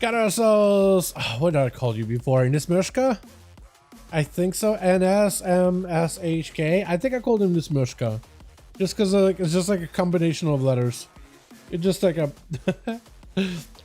Got ourselves, what did I call you before? Nismirshka? I think so. NSMSHK. I think I called him Nismirshka. Just because it's just like a combination of letters. It's just like a...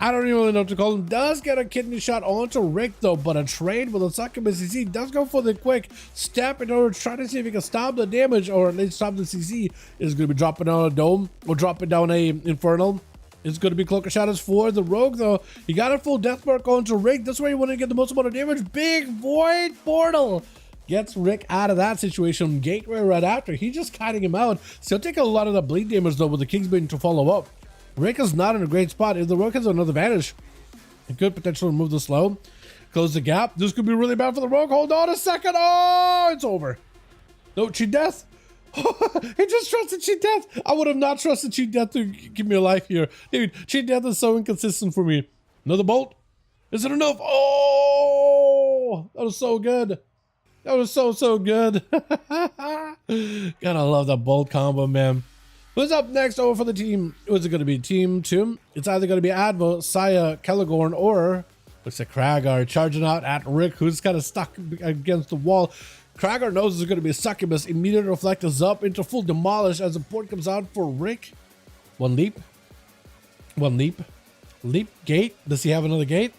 I don't even really know what to call him. Does get a kidney shot onto Rick though, but a trade with a succubus CC does go for the quick step in order to try to see if he can stop the damage, or at least stop the CC. Is going to be dropping down a dome or dropping down a infernal. It's going to be cloak of shadows for the rogue though. He got a full death mark onto Rick. That's where you want to get the most amount of damage. Big void portal gets Rick out of that situation. Gateway right after. He's just kiting him out. Still taking a lot of the bleed damage though with the Kingsbane to follow up. Rick is not in a great spot. If the rogue has another vanish, it could potentially remove the slow, close the gap. This could be really bad for the rogue. Hold on a second. Oh, it's over. No, cheat death. He just trusted cheat death. I would have not trusted cheat death to give me a life here. Dude, cheat death is so inconsistent for me. Another bolt. Is it enough? Oh, that was so good. That was so good. Gotta love that bolt combo, man. Who's up next over for the team? Who's it going to be? Team 2? It's either going to be Advo, Saya, Kelligorn, or looks like Kragar charging out at Rick, who's kind of stuck against the wall. Kragar knows there's going to be a succubus. Immediate reflect is up into full demolish as the port comes out for Rick. One leap. One leap. Leap gate. Does he have another gate?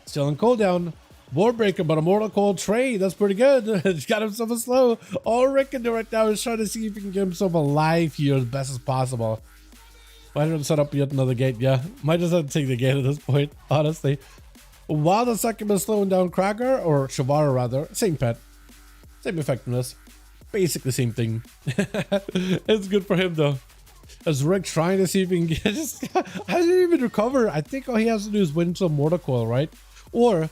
Still in cooldown. Warbreaker, but a mortal cold trade. That's pretty good. He's got himself a slow. All Rick can do right now is try to see if he can get himself alive here as best as possible. Might have to set up yet another gate. Yeah, might just have to take the gate at this point, honestly. While the second is slowing down Kragar, or Shavara rather, same pet, same effectiveness, basically same thing. It's good for him though. As Rick trying to see if he can get just, I didn't even recover. I think all he has to do is win some mortal coil, right? Or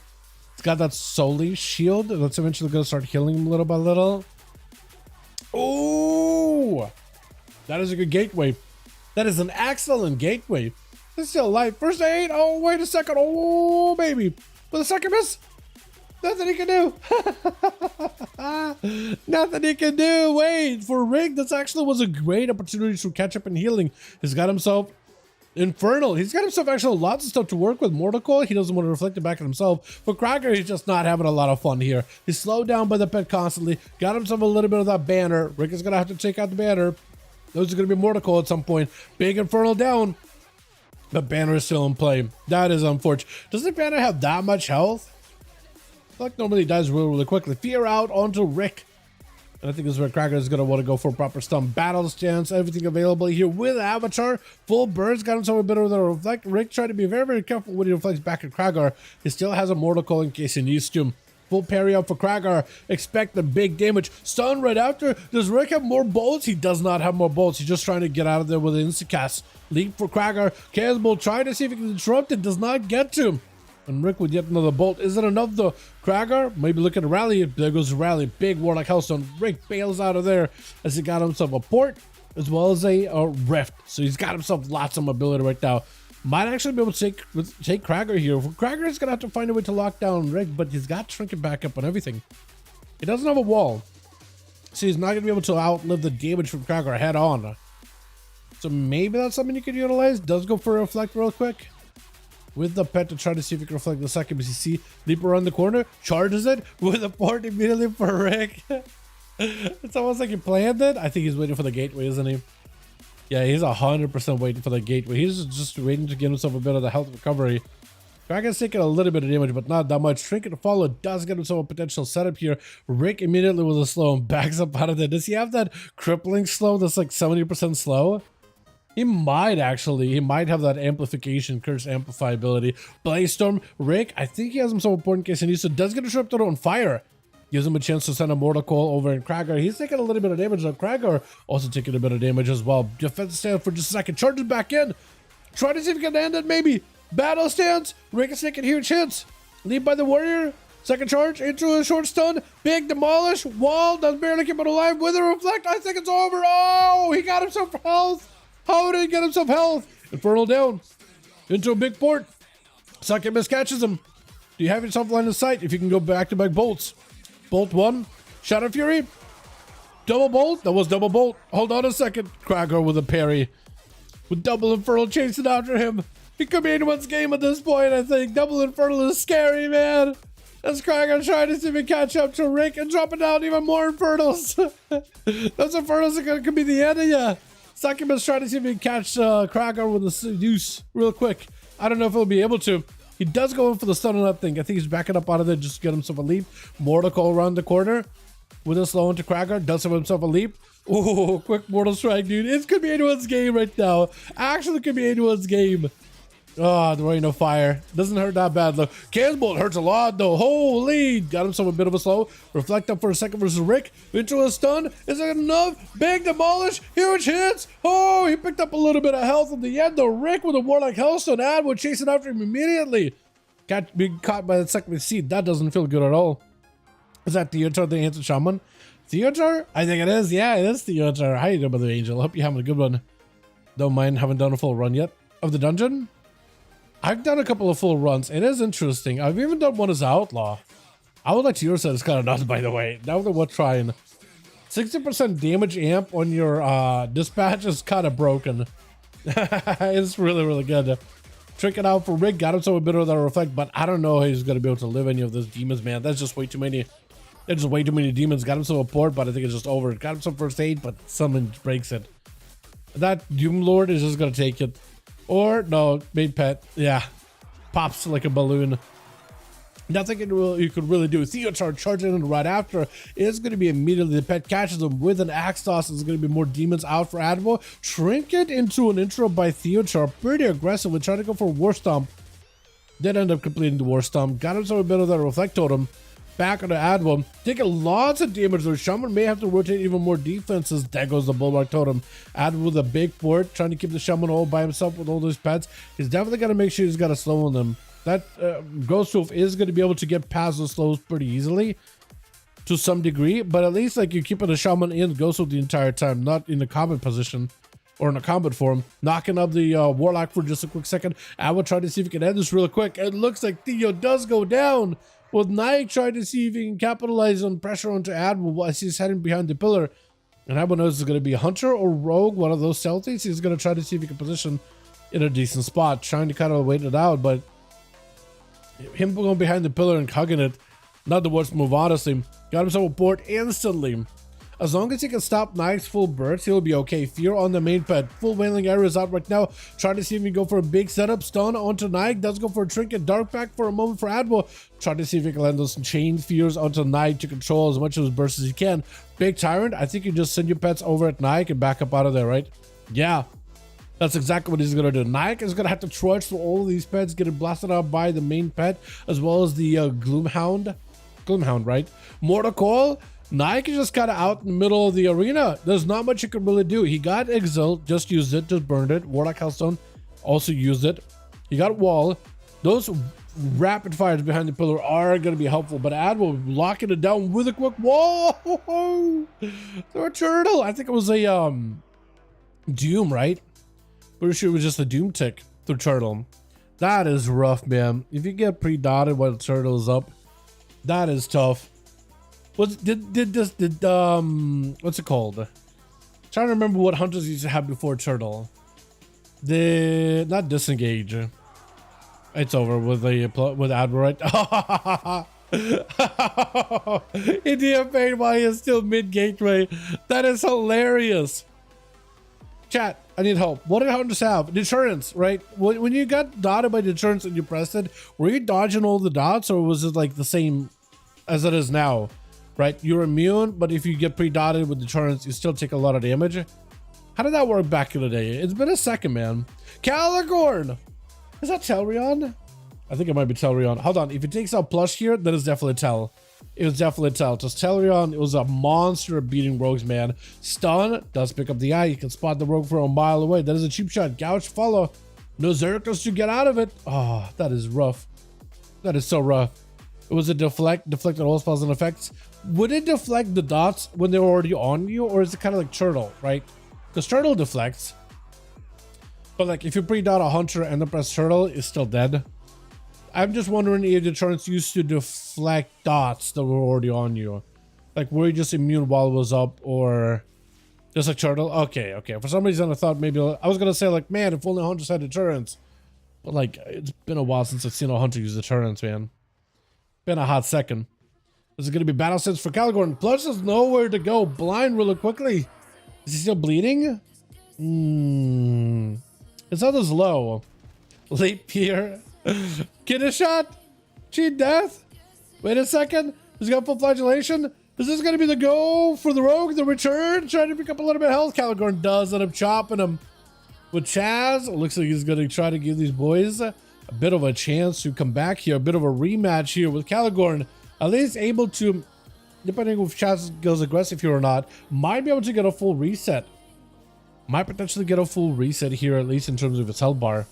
it's got that Soli shield that's eventually going to start healing him little by little. Oh, that is a good gateway. That is an excellent gateway. It's still alive. First aid. Oh, wait a second. Oh, baby. With a second miss. Nothing he can do. Nothing he can do. Wait, for Rick, this actually was a great opportunity to catch up in healing. He's got himself Infernal. He's got himself actually lots of stuff to work with. Mortal Coil, he doesn't want to reflect it back on himself. For Kragar, he's just not having a lot of fun here. He's slowed down by the pet constantly. Got himself a little bit of that banner. Rick is going to have to take out the banner. Those are going to be Mortal Coil at some point. Big Infernal down. The banner is still in play. That is unfortunate. Doesn't the banner have that much health? I feel like normally he dies really quickly. Fear out onto Rick. And I think this is where Kragar is going to want to go for a proper stun. Battle stance, everything available here with Avatar. Full burns, got himself a bit of the reflect. Rick tried to be very careful when he reflects back at Kragar. He still has a Mortal Coil in case he needs to. Full parry out for Kragar. Expect the big damage. Stun right after. Does Rick have more bolts? He does not have more bolts. He's just trying to get out of there with an Instacast. Leap for Kragar. Chaos trying to see if he can interrupt it. Does not get to him. And Rick with yet another bolt. Is it enough though? Kragar, maybe look at a rally. There goes the rally. Big Warlock Hellstone. Rick bails out of there as he got himself a port as well as a rift. So he's got himself lots of mobility right now. Might actually be able to take Kragar here. Kragar is going to have to find a way to lock down Rick, but he's got Trinket back up and everything. He doesn't have a wall. So he's not going to be able to outlive the damage from Kragar head on. So maybe that's something you could utilize. Does go for a reflect real quick with the pet to try to see if he can reflect the second BCC. Leap around the corner, charges it with a port immediately for Rick. It's almost like he planned it. I think he's waiting for the gateway, isn't he? Yeah, he's 100% waiting for the gateway. He's just waiting to get himself a bit of the health recovery. Kragar's taking a little bit of damage, but not that much. Trinket to follow does get himself a potential setup here. Rick immediately with a slow and backs up out of there. Does he have that crippling slow that's like 70% slow? He might actually. He might have that amplification, curse amplify ability. Blaze Storm, Rick, I think he has himself a port in case he needs to. Does get disrupted on fire. Gives him a chance to send a Mortal Coil over in Kragar. He's taking a little bit of damage on Kragar. Also taking a bit of damage as well. Defense stand for just a second. Charges back in. Try to see if he can end it maybe. Battle stance. Rick is taking a huge chance. Lead by the warrior. Second charge into a short stun. Big demolish. Wall does barely keep it alive with a reflect. I think it's over. Oh, he got himself health. How did he get himself health? Infernal down. Into a big port. Second miss catches him. Do you have yourself line of sight if you can go back-to-back bolts? Bolt one. Shadow Fury. Double bolt. That was double bolt. Hold on a second. Kragar with a parry. With double Infernal chasing after him. It could be anyone's game at this point, I think. Double Infernal is scary, man. That's Kragar trying to see if he can catch up to Rick and dropping down even more Infernals. Those Infernals could be the end of ya. Succubus trying to see if he can catch Kragar with a seduce real quick. I don't know if he'll be able to. He does go in for the stun and up thing. I think he's backing up out of there just to get himself a leap. Mortal around the corner with a slow into Kragar. Does have himself a leap. Oh, quick Mortal Strike, dude. It could be anyone's game right now. Actually, it could be anyone's game. Oh, there ain't no fire. Doesn't hurt that bad, though. Cannonbolt hurts a lot, though. Holy! Got himself a bit of a slow. Reflect up for a second versus Rick. Into a stun. Is it enough? Big demolish. Huge hits. Oh, he picked up a little bit of health at the end, though. Rick with a Warlock Hellstone. Adwood chasing after him immediately. Being caught by the second seed. That doesn't feel good at all. Is that Theodore, the Ancient Shaman? Theodore? I think it is. Yeah, it is Theodore. How you doing, Brother Angel? Hope you're having a good one. Don't mind, haven't done a full run yet of the dungeon. I've done a couple of full runs. It is interesting. I've even done one as Outlaw. I would like to your set is kind of nuts, by the way. Now that we're trying. 60% damage amp on your dispatch is kind of broken. It's really, really good. Trick it out for Rick. Got himself a bit of that reflect, but I don't know how he's going to be able to live any of those demons, man. That's just way too many. There's just way too many demons. Got himself a port, but I think it's just over. Got himself first aid, but something breaks it. That Doom Lord is just going to take it. Or, no, made pet. Yeah. Pops like a balloon. Nothing you could really do. Theodore charging in right after is going to be immediately. The pet catches him with an axe toss. There's going to be more demons out for Advo. Trinket into an intro by Theodore. Pretty aggressive. We're trying to go for War Stomp. Did end up completing the War Stomp. Got himself a bit of that Reflect Totem. Back on the Advo. Taking lots of damage. The Shaman may have to rotate even more defenses. There goes the Bulwark Totem. Advo with a big fort. Trying to keep the Shaman all by himself with all those pets. He's definitely got to make sure he's got a slow on them. That Ghost Wolf is going to be able to get past the slows pretty easily to some degree, but at least like you're keeping the Shaman in Ghost Wolf the entire time, not in the combat position or in a combat form. Knocking up the Warlock for just a quick second. I will try to see if we can end this real quick. It looks like Theo does go down with Nike trying to see if he can capitalize on pressure onto Admiral as he's heading behind the pillar. And Admiral knows it's going to be Hunter or Rogue, one of those stealthies. He's going to try to see if he can position in a decent spot, trying to kind of wait it out, but him going behind the pillar and hugging it, not the worst move, honestly. Got himself a board instantly. As long as he can stop Nike's full burst, he'll be okay. Fear on the main pet. Full wailing area is out right now. Trying to see if he can go for a big setup. Stun onto Nike. Does go for a trinket. Dark pack for a moment for Admiral. Trying to see if he can land those chain fears onto Nike to control as much of his burst as he can. Big Tyrant. I think you just send your pets over at Nike and back up out of there, right? Yeah. That's exactly what he's going to do. Nike is going to have to trudge through all of these pets, getting blasted out by the main pet, as well as the Gloomhound. Gloomhound, right? Mortal Coil. Nike is just kind of out in the middle of the arena. There's not much you can really do. He got Exile, just used it, just burned it. Warlock Hellstone also used it. He got Wall. Those rapid fires behind the pillar are going to be helpful, but Admiral locking it down with a quick wall. They're a turtle. I think it was a Doom, right? Pretty sure it was just a Doom tick through turtle. That is rough, man. If you get pre-dotted while the turtle is up, that is tough. What's it called? Trying to remember what hunters used to have before turtle. Not disengage. It's over with Admiral, right? Indian Pain while he is still mid gateway. That is hilarious. Chat, I need help. What did hunters have? Deterrence, right? When you got dotted by deterrence and you pressed it, were you dodging all the dots, or was it like the same as it is now? Right? You're immune, but if you get pre-dotted with deterrence, you still take a lot of damage. How did that work back in the day? It's been a second, man. Caligorn! Is that Telrion? I think it might be Telrion. Hold on. If it takes out Plush here, then it's definitely Tel. It was definitely Tel. Just Telrion, it was a monster of beating rogues, man. Stun does pick up the eye. You can spot the rogue from a mile away. That is a cheap shot. Gouge, follow. No Zerkers to get out of it. Oh, that is rough. That is so rough. It was a deflected all spells and effects. Would it deflect the dots when they're already on you, or is it kind of like Turtle, right? Because Turtle deflects. But like if you pre-dot a Hunter and the press Turtle, it's still dead. I'm just wondering if deterrence used to deflect dots that were already on you. Like, were you just immune while it was up, or just like Turtle? Okay. For some reason, I thought maybe I was gonna say like, man, if only Hunters had deterrence. But like, it's been a while since I've seen a hunter use deterrence, man. Been a hot second. This is going to be battle sense for Caligorn. Plus, there's nowhere to go. Blind really quickly. Is he still bleeding? His health is low. Late Pier. Get a shot. Cheat death. Wait a second. He's got full flagellation. Is this going to be the go for the rogue? The return? Trying to pick up a little bit of health. Caligorn does end up chopping him with Chaz. It looks like he's going to try to give these boys a bit of a chance to come back here. A bit of a rematch here with Caligorn. At least able to, depending if Chaz goes aggressive here or not, might be able to get a full reset. Might potentially get a full reset here, at least in terms of its health bar.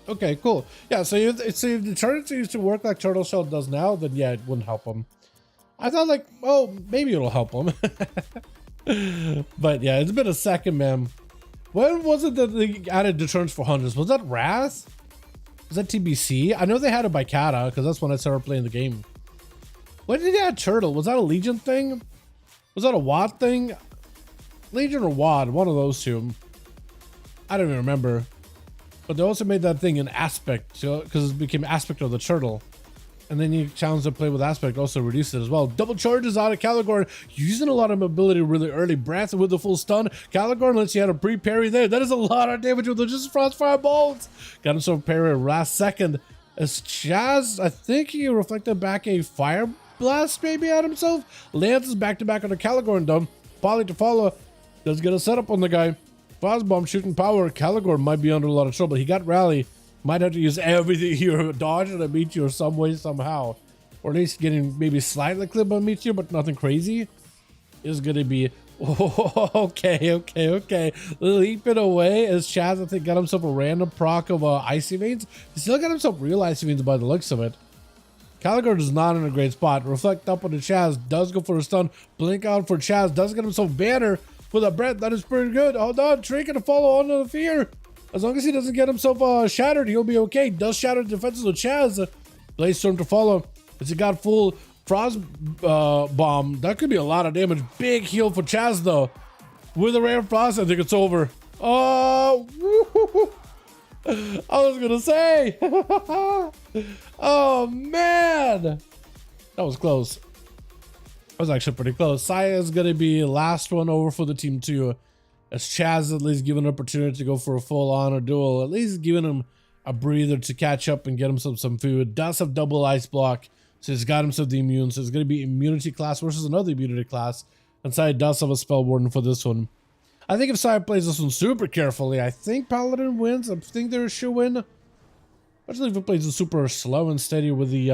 Okay, cool. Yeah, so if the deterrence used to work like Turtle Shell does now, then yeah, it wouldn't help him. I thought like, oh, maybe it'll help him. But yeah, it's been a second, man. When was it that they added deterrence for hunters? Was that Wrath? Was that TBC? I know they had it by Kata, because that's when I started playing the game. When did they add Turtle? Was that a Legion thing? Was that a WAD thing? Legion or WAD, one of those two. I don't even remember. But they also made that thing an aspect, because it became aspect of the turtle. And then you challenge to play with aspect, also reduced it as well. Double charges out of Caligorn, using a lot of mobility really early. Breath with the full stun. Caligorn lets you have a pre-parry there. That is a lot of damage with just Frostfire bolts. Got himself parry last second. As Chaz, I think he reflected back a fire blast maybe at himself. Lances back to back on the Caligorn though. Poly to follow. Does get a setup on the guy. Frostbomb shooting power. Caligorn might be under a lot of trouble. He got rally. Might have to use everything here. Dodge to meet you some way, somehow. Or at least getting maybe slightly clip on meet you, but nothing crazy. Is going to be... Oh, okay. Leaping away as Chaz, I think, got himself a random proc of Icy Veins. He still got himself real Icy Veins by the looks of it. Caligorn is not in a great spot. Reflect up on the Chaz. Does go for a stun. Blink out for Chaz. Does get himself banner with a breath. That is pretty good. Hold on. Trinket to follow on to the fear. As long as he doesn't get himself shattered, he'll be okay. Does shatter the defenses of Chaz. Blaze Storm to follow. As he got full Frost Bomb. That could be a lot of damage. Big heal for Chaz, though. With a Rare Frost, I think it's over. Oh, I was going to say. Oh, man. That was close. That was actually pretty close. Saya is going to be last one over for the team, too. As Chaz at least given an opportunity to go for a full honor duel, at least giving him a breather to catch up and get himself some food. Does have double ice block, so he's got himself the immune. So it's going to be immunity class versus another immunity class. And Saya does have a spell warden for this one. I think if Saya plays this one super carefully, I think Paladin wins. I think they're a shoe-win. Especially if he plays it super slow and steady with the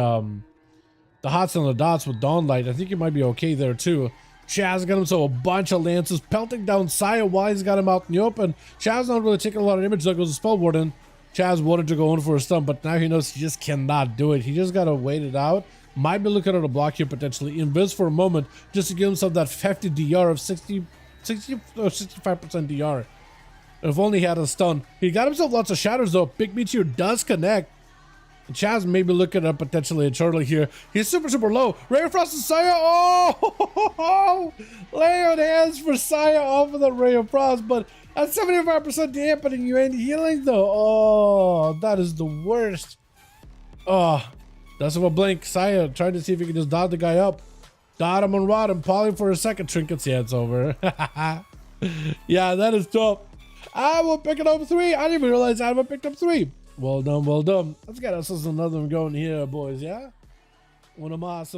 hots and the dots with Dawnlight. I think he might be okay there too. Chaz got himself a bunch of lances pelting down Saya while he's got him out in the open. Chaz not really taking a lot of damage. There goes the spell warden. Chaz wanted to go in for a stun, but now he knows he just cannot do it. He just gotta wait it out. Might be looking at a block here potentially. Invis for a moment just to give himself that 50 DR of 60 or 65% DR. If only he had a stun. He got himself lots of shatters though. Big Meteor does connect. Chaz may be looking at potentially a turtle here. He's super low. Ray of Frost and Saya. Oh! Lay on hands for Saya off of the Ray of Frost, but at 75% dampening, you ain't healing though. Oh, that is the worst. Oh, that's a blink. Saya trying to see if he can just dot the guy up. Dot him and rod him. Poly for a second. Trinkets. Yeah, it's over. Yeah, that is tough. I will pick it up 3. I didn't even realize I would picked up 3. Well done, well done. Let's get us another one going here, boys, yeah? Una más.